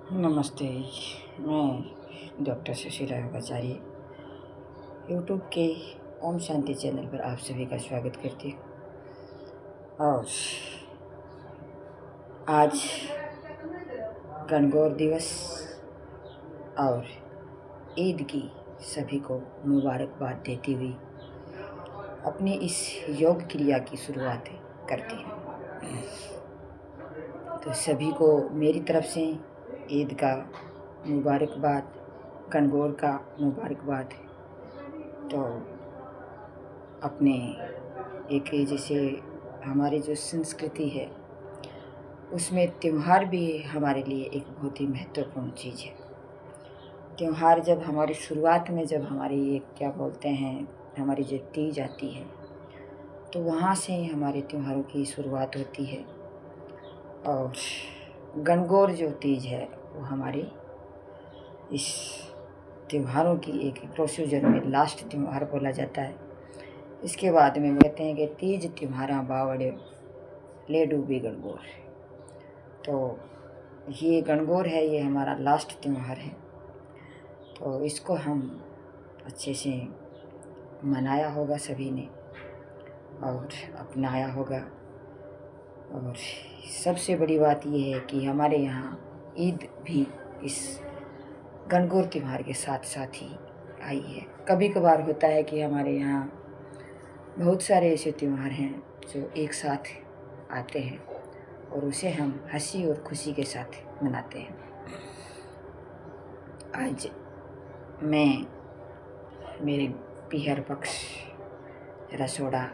नमस्ते। मैं doctor Sushila योगाचार्य YouTube के ओम शांति चैनल पर आप सभी का स्वागत करती हूँ। और आज गणगौर दिवस और ईद की सभी को मुबारकबाद देती हुई अपनी इस योग क्रिया की शुरुआत करती हूँ। तो सभी को मेरी तरफ से ईद का मुबारकबाद, गणगौर का मुबारकबाद। तो अपने एक जैसे हमारी जो संस्कृति है उसमें त्यौहार भी हमारे लिए एक बहुत ही महत्वपूर्ण चीज़ है। त्यौहार जब हमारी शुरुआत में जब हमारी ये क्या बोलते हैं, हमारी जब तीज आती है तो वहाँ से ही हमारे त्योहारों की शुरुआत होती है। और गणगौर जो तीज है वो हमारी इस त्योहारों की एक प्रोसीजर में लास्ट त्यौहार बोला जाता है। इसके बाद में कहते हैं कि तीज त्योहारा बावड़े ले डूबी गणगौर। तो ये गणगौर है, ये हमारा लास्ट त्यौहार है। तो इसको हम अच्छे से मनाया होगा सभी ने और अपनाया होगा। और सबसे बड़ी बात ये है कि हमारे यहाँ ईद भी इस गणगौर त्यौहार के साथ साथ ही आई है। कभी कभार होता है कि हमारे यहाँ बहुत सारे ऐसे त्यौहार हैं जो एक साथ आते हैं और उसे हम हंसी और खुशी के साथ मनाते हैं। आज मैं मेरे पीहर पक्ष रसोड़ा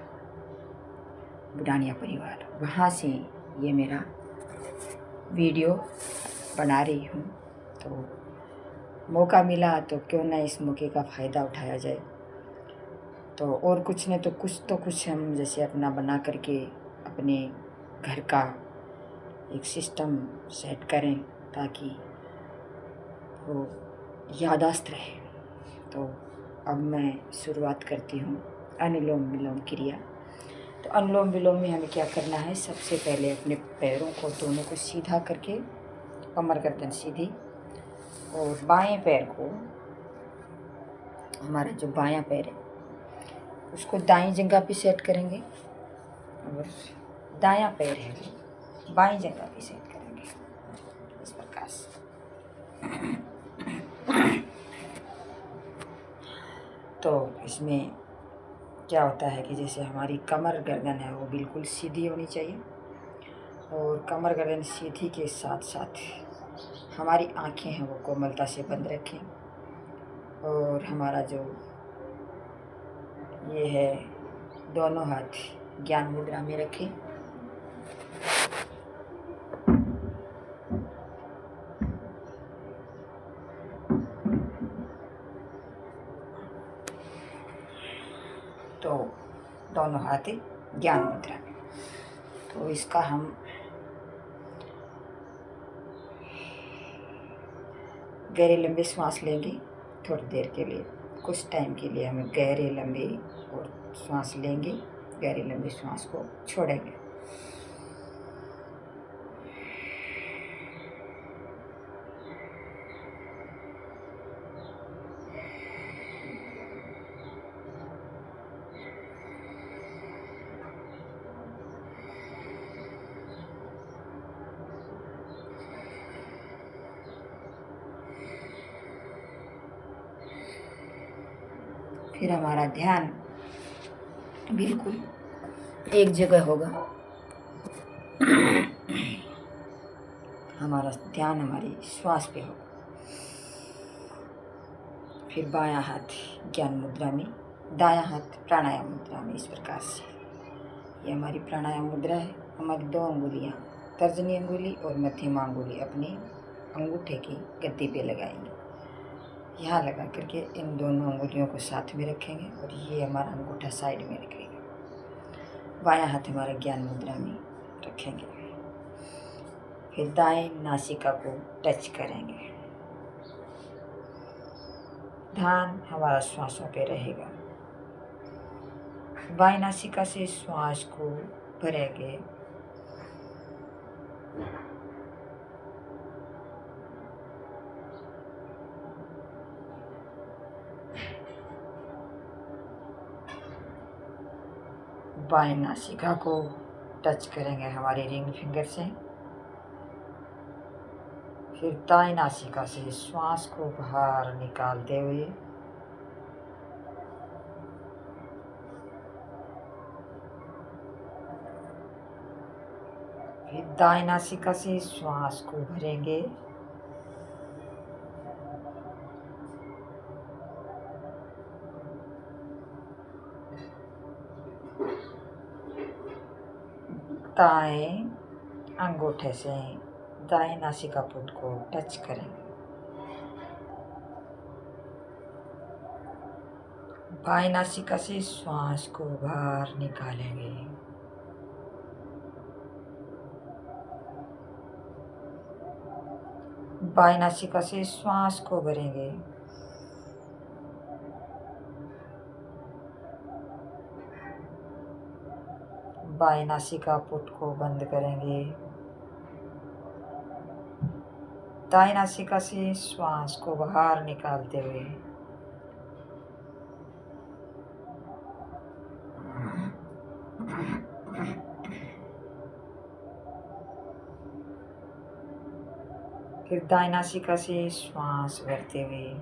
बुडानिया परिवार वहाँ से ये मेरा वीडियो बना रही हूँ। तो मौका मिला तो क्यों ना इस मौके का फ़ायदा उठाया जाए। तो और कुछ नहीं तो कुछ हम जैसे अपना बना करके अपने घर का एक सिस्टम सेट करें ताकि वो याददाश्त रहे। तो अब मैं शुरुआत करती हूँ अनुलोम विलोम क्रिया। तो अनुलोम विलोम में हमें क्या करना है, सबसे पहले अपने पैरों को दोनों को सीधा करके, कमर गर्दन सीधी, और बाएं पैर को, हमारा जो बायां पैर है उसको दाईं जगह पे सेट करेंगे और दायां पैर है बाईं जगह पे सेट करेंगे इस प्रकार से। तो इसमें क्या होता है कि जैसे हमारी कमर गर्दन है वो बिल्कुल सीधी होनी चाहिए और कमर गर्दन सीधी के साथ साथ हमारी आँखें हैं वो कोमलता से बंद रखें और हमारा जो ये है दोनों हाथ ज्ञान मुद्रा में रखें। तो दोनों हाथ ज्ञान मुद्रा में। तो इसका हम गहरे लंबे सांस लेंगे थोड़ी देर के लिए, कुछ टाइम के लिए हमें गहरे लंबे और सांस लेंगे, गहरे लंबे सांस को छोड़ेंगे। फिर हमारा ध्यान बिल्कुल एक जगह होगा। हमारा ध्यान हमारी श्वास पे होगा। फिर बायां हाथ ज्ञान मुद्रा में, दायां हाथ प्राणायाम मुद्रा में। इस प्रकार से ये हमारी प्राणायाम मुद्रा है। हमारी दो अंगुलियां, तर्जनी अंगुली और मध्यमा अंगुली अपने अंगूठे की गद्दी पे लगाएंगे। यहाँ लगा करके इन दोनों अंगुलियों को साथ में रखेंगे और ये हमारा अंगूठा साइड में रखेंगे। बायां हाथ हमारा ज्ञान मुद्रा में रखेंगे। फिर दाएं नासिका को टच करेंगे। ध्यान हमारा श्वासों पे रहेगा। बाएं नासिका से श्वास को भरेंगे बाएं नासिका को टच करेंगे हमारी रिंग फिंगर से। फिर दाएं नासिका से श्वास को बाहर निकालते हुए फिर दाएं नासिका से श्वास को भरेंगे। दाएं अंगूठे से दाएं नासिका पुट को टच करेंगे। बाएं नासिका से श्वास को बाहर निकालेंगे। बाएं नासिका से श्वास को भरेंगे। बाएं नासिका पुट को बंद करेंगे। दाएं नासिका से श्वास को बाहर निकालते हुए फिर दाएं नासिका से श्वास भरते हुए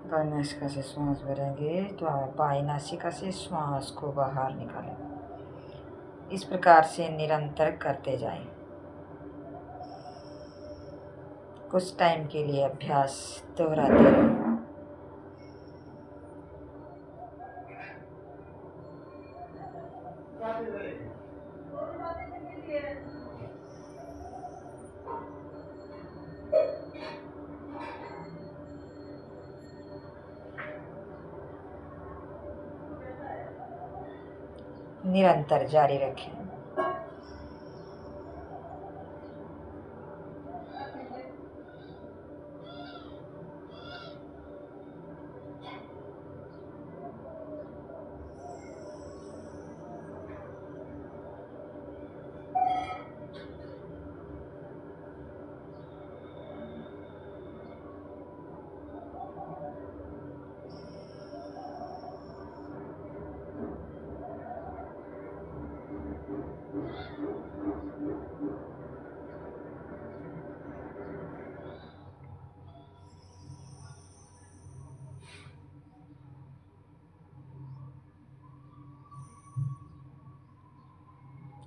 दाएं नासिका से श्वास भरेंगे तो बाएं नासिका से श्वास को बाहर निकालेंगे। इस प्रकार से निरंतर करते जाएं। कुछ टाइम के लिए अभ्यास दोहराते रहें। निरंतर जारी रखें।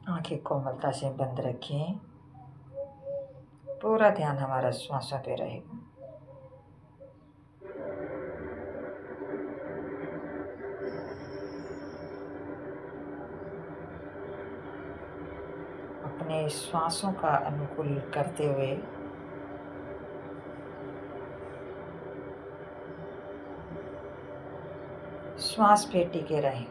आंखें कोमलता से बंद रखें। पूरा ध्यान हमारा श्वासों पे रहेगा। अपने श्वासों का अनुकूल करते हुए श्वास पे टिके रहें।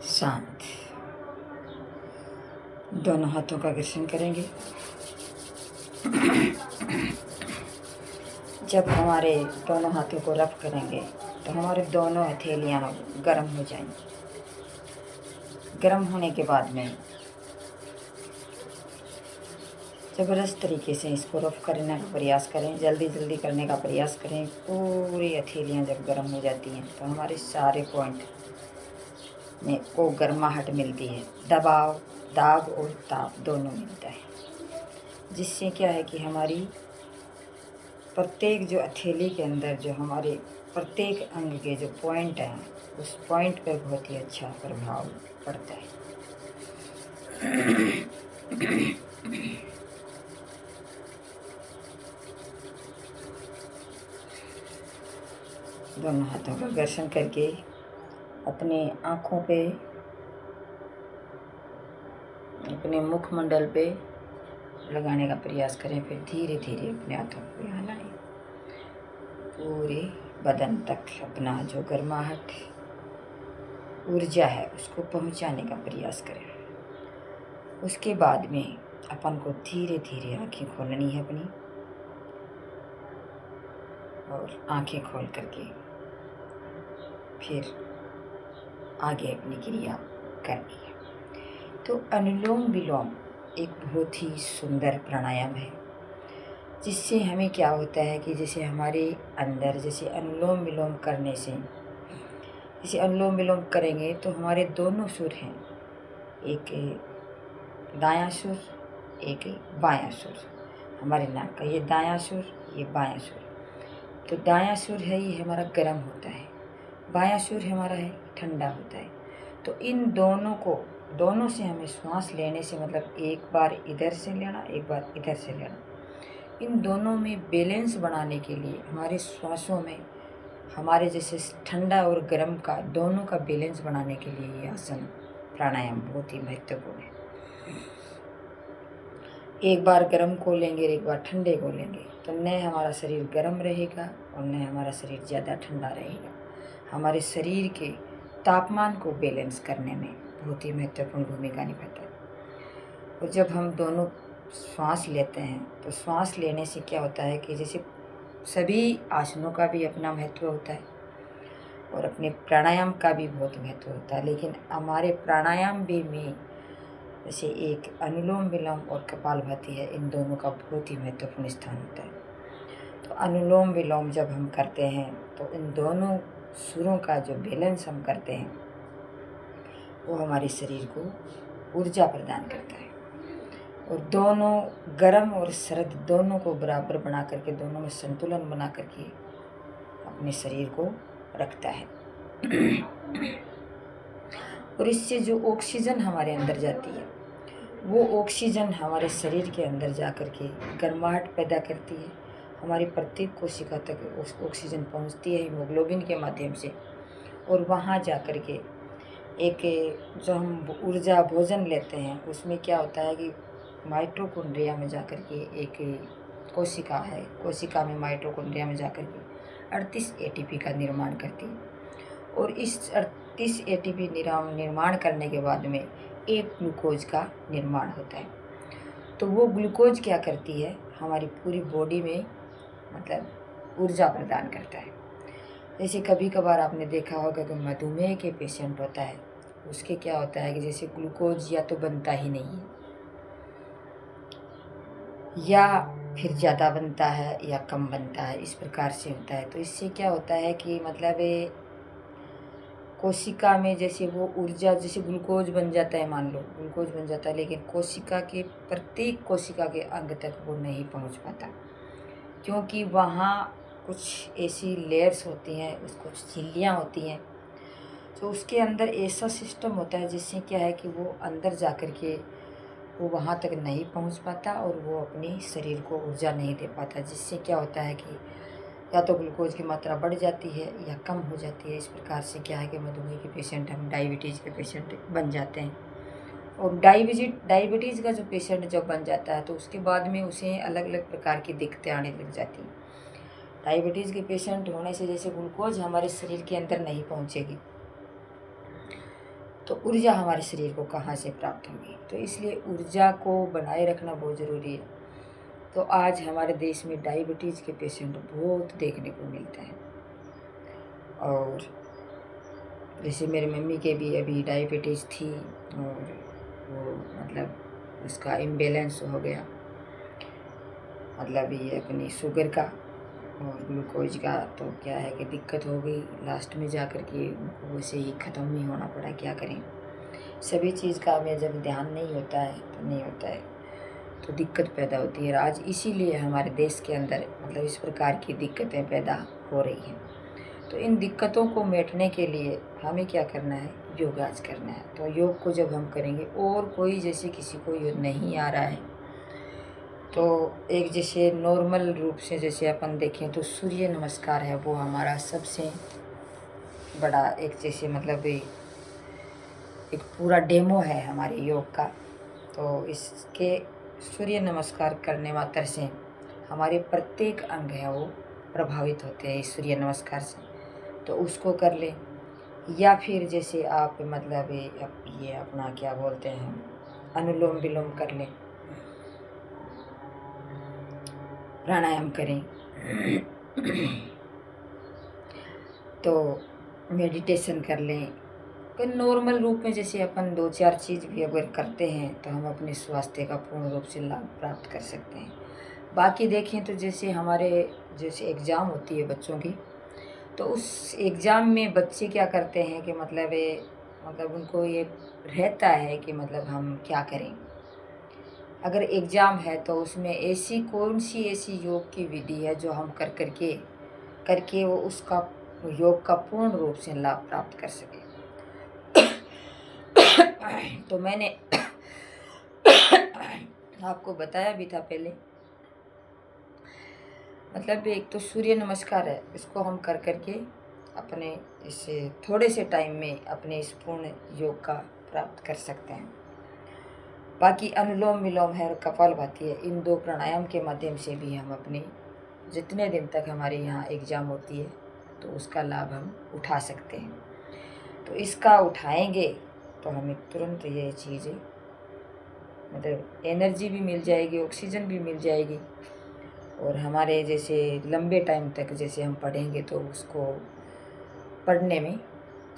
शांत। दोनों हाथों का घर्षण करेंगे। जब हमारे दोनों हाथों को रफ करेंगे तो हमारे दोनों हथेलियाँ गर्म हो जाएंगी। गर्म होने के बाद में ज़बरदस्त तरीके से इसको रफ करने का प्रयास करें, जल्दी जल्दी करने का प्रयास करें। पूरी हथेलियाँ जब गर्म हो जाती हैं तो हमारे सारे पॉइंट में को गर्माहट मिलती है, दबाव, दाब और ताप दोनों मिलता है, जिससे क्या है कि हमारी प्रत्येक जो हथेली के अंदर जो हमारे प्रत्येक अंग के जो पॉइंट हैं उस पॉइंट पर बहुत ही अच्छा प्रभाव पड़ता है। दोनों हाथों का घर्षण करके अपने आँखों पे, अपने मुखमंडल पे लगाने का प्रयास करें। फिर धीरे धीरे अपने हाथों को यहाँ लाएं, पूरे बदन तक अपना जो गर्माहट ऊर्जा है उसको पहुँचाने का प्रयास करें। उसके बाद में अपन को धीरे धीरे आँखें खोलनी है अपनी, और आँखें खोल करके फिर आगे अपनी क्रिया करनी है। तो अनुलोम विलोम एक बहुत ही सुंदर प्राणायाम है, जिससे हमें क्या होता है कि जैसे हमारे अंदर जैसे अनुलोम विलोम करने से, जैसे अनुलोम विलोम करेंगे तो हमारे दोनों सुर हैं, एक दायां सुर एक बायां सुर, हमारे नाक का ये दायां सुर ये बायां सुर। तो दायां सुर है ये हमारा गर्म होता है, बायां सुर हमारा है ठंडा होता है। तो इन दोनों से हमें श्वास लेने से, मतलब एक बार इधर से लेना एक बार इधर से लेना, इन दोनों में बैलेंस बनाने के लिए हमारे श्वासों में हमारे जैसे ठंडा और गर्म का दोनों का बैलेंस बनाने के लिए ये आसन प्राणायाम बहुत ही महत्वपूर्ण है। एक बार गर्म को लेंगे एक बार ठंडे को लेंगे तो न हमारा शरीर गर्म रहेगा और न हमारा शरीर ज़्यादा ठंडा रहेगा। हमारे शरीर के तापमान को बैलेंस करने में बहुत ही महत्वपूर्ण भूमिका निभाता है। और जब हम दोनों श्वास लेते हैं तो श्वास लेने से क्या होता है कि जैसे सभी आसनों का भी अपना महत्व होता है और अपने प्राणायाम का भी बहुत महत्व होता है, लेकिन हमारे प्राणायाम भी में जैसे एक अनुलोम विलोम और कपालभाति है, इन दोनों का बहुत ही महत्वपूर्ण स्थान होता है। तो अनुलोम विलोम जब हम करते हैं तो इन दोनों सुरों का जो बैलेंस हम करते हैं वो हमारे शरीर को ऊर्जा प्रदान करता है और दोनों गर्म और सर्द दोनों को बराबर बना करके, दोनों में संतुलन बना करके अपने शरीर को रखता है। और इससे जो ऑक्सीजन हमारे अंदर जाती है वो ऑक्सीजन हमारे शरीर के अंदर जा कर के गर्माहट पैदा करती है। हमारी प्रत्येक कोशिका तक ऑक्सीजन पहुंचती है हीमोग्लोबिन के माध्यम से, और वहाँ जा कर के एक जो हम ऊर्जा भोजन लेते हैं उसमें क्या होता है कि माइटोकॉन्ड्रिया में जा कर के एक कोशिका है, कोशिका में माइटोकॉन्ड्रिया में जा कर के 38 एटीपी का निर्माण करती है और इस 38 एटीपी निर्माण करने के बाद में एक ग्लूकोज का निर्माण होता है। तो वो ग्लूकोज क्या करती है, हमारी पूरी बॉडी में मतलब ऊर्जा प्रदान करता है। जैसे कभी कभार आपने देखा होगा कि मधुमेह के पेशेंट होता है, उसके क्या होता है कि जैसे ग्लूकोज या तो बनता ही नहीं है या फिर ज़्यादा बनता है या कम बनता है, इस प्रकार से होता है। तो इससे क्या होता है कि मतलब कोशिका में जैसे वो ऊर्जा जैसे ग्लूकोज बन जाता है, मान लो ग्लूकोज बन जाता है, लेकिन कोशिका के प्रत्येक कोशिका के अंग तक वो नहीं पहुंच पाता, क्योंकि वहाँ कुछ ऐसी लेयर्स होती हैं, कुछ झिल्लियाँ होती हैं, तो उसके अंदर ऐसा सिस्टम होता है जिससे क्या है कि वो अंदर जा कर के वो वहाँ तक नहीं पहुँच पाता और वो अपने शरीर को ऊर्जा नहीं दे पाता, जिससे क्या होता है कि या तो ग्लूकोज की मात्रा बढ़ जाती है या कम हो जाती है। इस प्रकार से क्या है कि मधुमेह के पेशेंट हम डायबिटीज़ के पेशेंट बन जाते हैं। और डायबिटीज़ का जो पेशेंट जब बन जाता है तो उसके बाद में उसे अलग अलग प्रकार की दिक्कतें आने लग जाती हैं। डायबिटीज़ के पेशेंट होने से जैसे ग्लूकोज हमारे शरीर के अंदर नहीं पहुँचेगी तो ऊर्जा हमारे शरीर को कहाँ से प्राप्त होगी। तो इसलिए ऊर्जा को बनाए रखना बहुत ज़रूरी है। तो आज हमारे देश में डायबिटीज़ के पेशेंट बहुत देखने को मिलते हैं। और जैसे मेरी मम्मी के भी अभी डायबिटीज़ थी और वो मतलब उसका इम्बैलेंस हो गया, मतलब ये अपनी शुगर का और ग्लूकोज का। तो क्या है कि दिक्कत हो गई, लास्ट में जा कर के उनको वैसे ही ख़त्म ही होना पड़ा। क्या करें, सभी चीज़ का हमें जब ध्यान नहीं होता है तो नहीं होता है, तो दिक्कत पैदा होती है। आज इसीलिए हमारे देश के अंदर मतलब इस प्रकार की दिक्कतें पैदा हो रही हैं। तो इन दिक्कतों को मिटाने के लिए हमें क्या करना है, योगाज करना है। तो योग को जब हम करेंगे और कोई जैसे किसी को योग नहीं आ रहा है तो एक जैसे नॉर्मल रूप से जैसे अपन देखें तो सूर्य नमस्कार है, वो हमारा सबसे बड़ा एक जैसे मतलब एक पूरा डेमो है हमारे योग का। तो इसके सूर्य नमस्कार करने मात्र से हमारे प्रत्येक अंग है वो प्रभावित होते हैं इस सूर्य नमस्कार से। तो उसको कर लें, या फिर जैसे आप मतलब ये अपना क्या बोलते हैं, अनुलोम विलोम कर लें, प्राणायाम करें तो मेडिटेशन कर लें। तो नॉर्मल रूप में जैसे अपन 2-4 चीज़ भी अगर करते हैं तो हम अपने स्वास्थ्य का पूर्ण रूप से लाभ प्राप्त कर सकते हैं। बाकी देखें तो जैसे हमारे जैसे एग्ज़ाम होती है बच्चों की, तो उस एग्ज़ाम में बच्चे क्या करते हैं कि मतलब उनको ये रहता है कि मतलब हम क्या करें। अगर एग्ज़ाम है तो उसमें ऐसी कौन सी ऐसी योग की विधि है जो हम करके वो उसका योग का पूर्ण रूप से लाभ प्राप्त कर सके। तो मैंने आपको बताया भी था पहले, मतलब एक तो सूर्य नमस्कार है, इसको हम करके अपने इसे थोड़े से टाइम में अपने इस पूर्ण योग का प्राप्त कर सकते हैं। बाकी अनुलोम विलोम है और कपालभाति है, इन 2 प्राणायाम के माध्यम से भी हम अपने जितने दिन तक हमारे यहाँ एग्ज़ाम होती है तो उसका लाभ हम उठा सकते हैं। तो इसका उठाएंगे तो हमें तुरंत ये चीज़ें मतलब एनर्जी भी मिल जाएगी, ऑक्सीजन भी मिल जाएगी, और हमारे जैसे लंबे टाइम तक जैसे हम पढ़ेंगे तो उसको पढ़ने में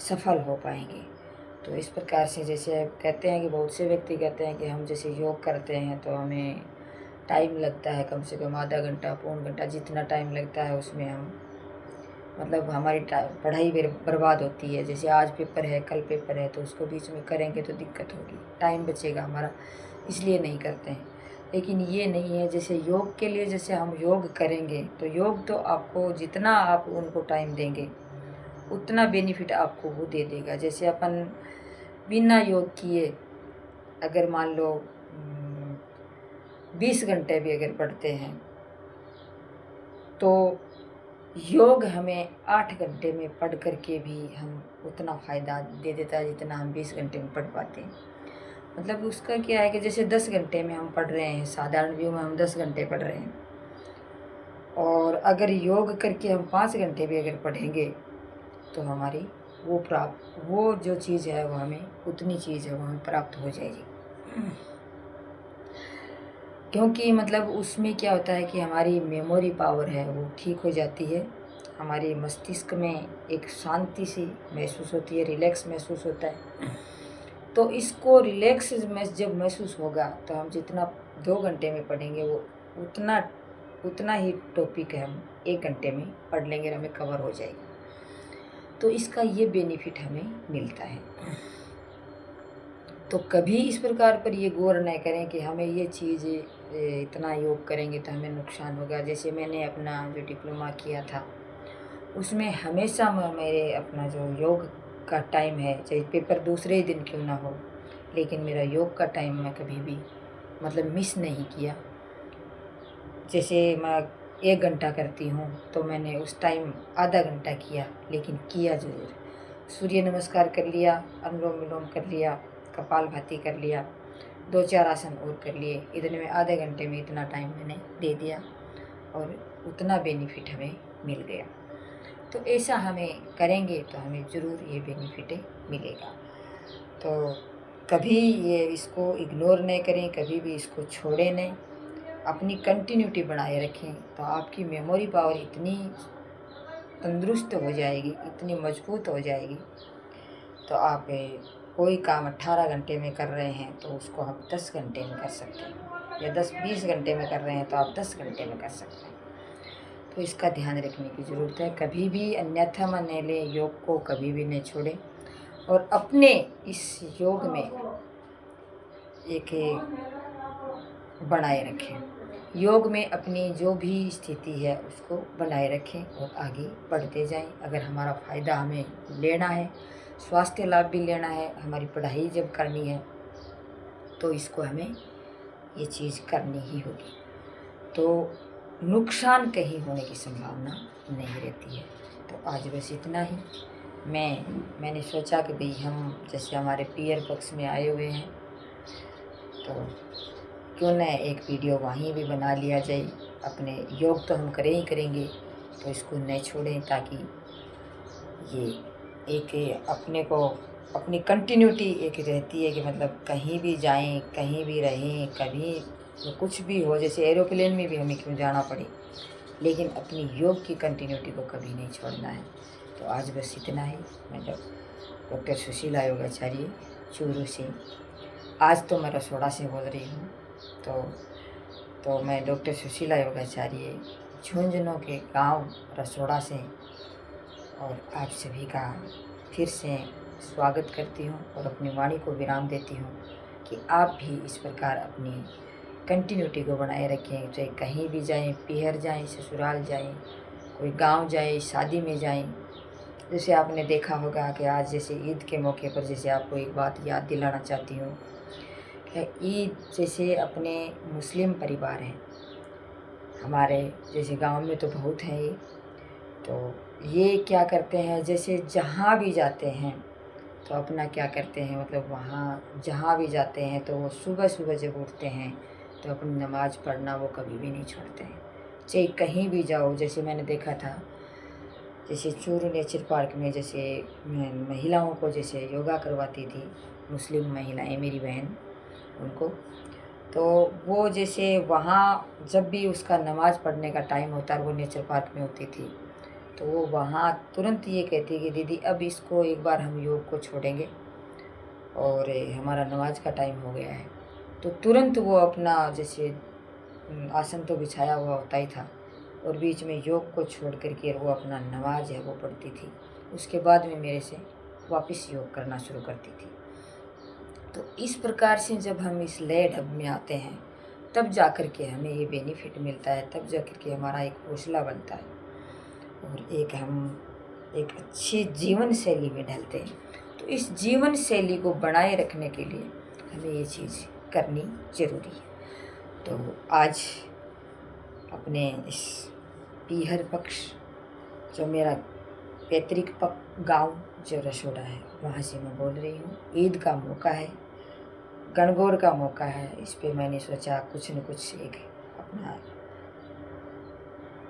सफल हो पाएंगे। तो इस प्रकार से जैसे कहते हैं कि बहुत से व्यक्ति कहते हैं कि हम जैसे योग करते हैं तो हमें टाइम लगता है कम से कम आधा घंटा पौन घंटा, जितना टाइम लगता है उसमें हम मतलब हमारी पढ़ाई बर्बाद होती है। जैसे आज पेपर है, कल पेपर है, तो उसको बीच में करेंगे तो दिक्कत होगी, टाइम बचेगा हमारा, इसलिए नहीं करते हैं। लेकिन ये नहीं है, जैसे योग के लिए जैसे हम योग करेंगे तो योग तो आपको जितना आप उनको टाइम देंगे उतना बेनिफिट आपको वो दे देगा। जैसे अपन बिना योग किए अगर मान लो 20 घंटे भी अगर पढ़ते हैं तो योग हमें 8 घंटे में पढ़ कर के भी हम उतना फ़ायदा दे देता है जितना हम 20 घंटे में पढ़ पाते हैं। मतलब उसका क्या है कि जैसे 10 घंटे में हम पढ़ रहे हैं, साधारण व्यू में हम 10 घंटे पढ़ रहे हैं, और अगर योग करके हम 5 घंटे भी अगर पढ़ेंगे तो हमारी वो जो चीज़ है वो हमें उतनी चीज़ है वो हमें प्राप्त हो जाएगी। क्योंकि मतलब उसमें क्या होता है कि हमारी मेमोरी पावर है वो ठीक हो जाती है, हमारे मस्तिष्क में एक शांति सी महसूस होती है, रिलैक्स महसूस होता है। तो इसको रिलैक्स में जब महसूस होगा तो हम जितना 2 घंटे में पढ़ेंगे वो उतना ही टॉपिक है हम 1 घंटे में पढ़ लेंगे और हमें कवर हो जाएगा। तो इसका ये बेनिफिट हमें मिलता है। तो कभी इस प्रकार पर ये गौर न करें कि हमें ये चीज़ इतना योग करेंगे तो हमें नुकसान होगा। जैसे मैंने अपना जो डिप्लोमा किया था उसमें हमेशा मेरे अपना जो योग का टाइम है, चाहे पेपर दूसरे ही दिन क्यों ना हो, लेकिन मेरा योग का टाइम मैं कभी भी मतलब मिस नहीं किया। जैसे मैं 1 घंटा करती हूँ तो मैंने उस टाइम आधा घंटा किया, लेकिन किया ज़रूर। सूर्य नमस्कार कर लिया, अनुलोम विलोम कर लिया, कपालभाति कर लिया, 2-4 आसन और कर लिए, इतने में आधे घंटे में इतना टाइम मैंने दे दिया और उतना बेनिफिट हमें मिल गया। तो ऐसा हमें करेंगे तो हमें ज़रूर ये बेनिफिट मिलेगा। तो कभी ये इसको इग्नोर नहीं करें, कभी भी इसको छोड़ें नहीं, अपनी कंटिन्यूटी बनाए रखें। तो आपकी मेमोरी पावर इतनी तंदुरुस्त हो जाएगी, इतनी मजबूत हो जाएगी, तो आप कोई काम 18 घंटे में कर रहे हैं तो उसको हम 10 घंटे में कर सकते हैं, या 10-20 घंटे में कर रहे हैं तो आप 10 घंटे में कर सकते हैं। तो इसका ध्यान रखने की ज़रूरत है। कभी भी अन्यथा मन नहीं लें, योग को कभी भी नहीं छोड़ें, और अपने इस योग में एक बनाए रखें। योग में अपनी जो भी स्थिति है उसको बनाए रखें और आगे बढ़ते जाएं। अगर हमारा फ़ायदा हमें लेना है, स्वास्थ्य लाभ भी लेना है, हमारी पढ़ाई जब करनी है, तो इसको हमें ये चीज़ करनी ही होगी। तो नुकसान कहीं होने की संभावना नहीं रहती है। तो आज बस इतना ही। मैंने सोचा कि भाई हम जैसे हमारे पीयर पक्ष में आए हुए हैं, तो क्यों न एक वीडियो वहीं भी बना लिया जाए। अपने योग तो हम करें ही करेंगे, तो इसको न छोड़ें, ताकि ये एक अपने को अपनी कंटिन्यूटी एक रहती है कि मतलब कहीं भी जाएं, कहीं भी रहें, कभी तो कुछ भी हो, जैसे एरोप्लेन में भी हमें क्यों जाना पड़े, लेकिन अपनी योग की कंटिन्यूटी को कभी नहीं छोड़ना है। तो आज बस इतना ही। मैं डॉक्टर सुशीला योगाचार्य, चूरू से। आज तो मैं रसोड़ा से बोल रही हूँ। तो मैं डॉक्टर सुशीला योगाचार्य, झुंझुनू के गांव रसोड़ा से, और आप सभी का फिर से स्वागत करती हूँ और अपनी वाणी को विराम देती हूँ कि आप भी इस प्रकार अपनी कंटिन्यूटी को बनाए रखें। चाहे कहीं भी जाएं, पीहर जाएं, ससुराल जाएं, कोई गांव जाएं, शादी में जाएं। जैसे आपने देखा होगा कि आज जैसे ईद के मौके पर जैसे आपको एक बात याद दिलाना चाहती हूँ कि ईद जैसे अपने मुस्लिम परिवार हैं हमारे, जैसे गांव में तो बहुत है ये, तो ये क्या करते हैं, जैसे जहाँ भी जाते हैं तो अपना क्या करते हैं, मतलब वहाँ जहाँ भी जाते हैं तो वो सुबह सुबह जब उठते हैं तो अपनी नमाज़ पढ़ना वो कभी भी नहीं छोड़ते हैं। चाहे कहीं भी जाओ, जैसे मैंने देखा था जैसे चूरू नेचर पार्क में, जैसे महिलाओं को जैसे योगा करवाती थी मुस्लिम महिलाएं, मेरी बहन, उनको, तो वो जैसे वहाँ जब भी उसका नमाज़ पढ़ने का टाइम होता है, वो नेचर पार्क में होती थी, तो वो वहाँ तुरंत ये कहती कि दीदी अब इसको एक बार हम योग को छोड़ेंगे और हमारा नमाज का टाइम हो गया है। तो तुरंत वो अपना जैसे आसन तो बिछाया हुआ होता ही था, और बीच में योग को छोड़ करके वो अपना नमाज है वो पढ़ती थी। उसके बाद में मेरे से वापस योग करना शुरू करती थी। तो इस प्रकार से जब हम इस लय ढब में आते हैं, तब जा कर के हमें ये बेनिफिट मिलता है, तब जा कर के हमारा एक हौसला बनता है और हम एक अच्छी जीवन शैली में ढलते हैं। तो इस जीवन शैली को बनाए रखने के लिए हमें ये चीज़ करनी ज़रूरी है। तो आज अपने इस पीहर पक्ष, जो मेरा पैतृक गांव जो रसोड़ा है, वहाँ से मैं बोल रही हूँ। ईद का मौका है, गणगौर का मौका है, इस पे मैंने सोचा कुछ न कुछ एक अपना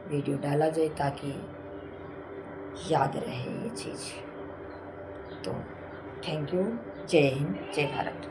वीडियो डाला जाए ताकि याद रहे ये चीज़। तो थैंक यू। जय हिंद, जय भारत।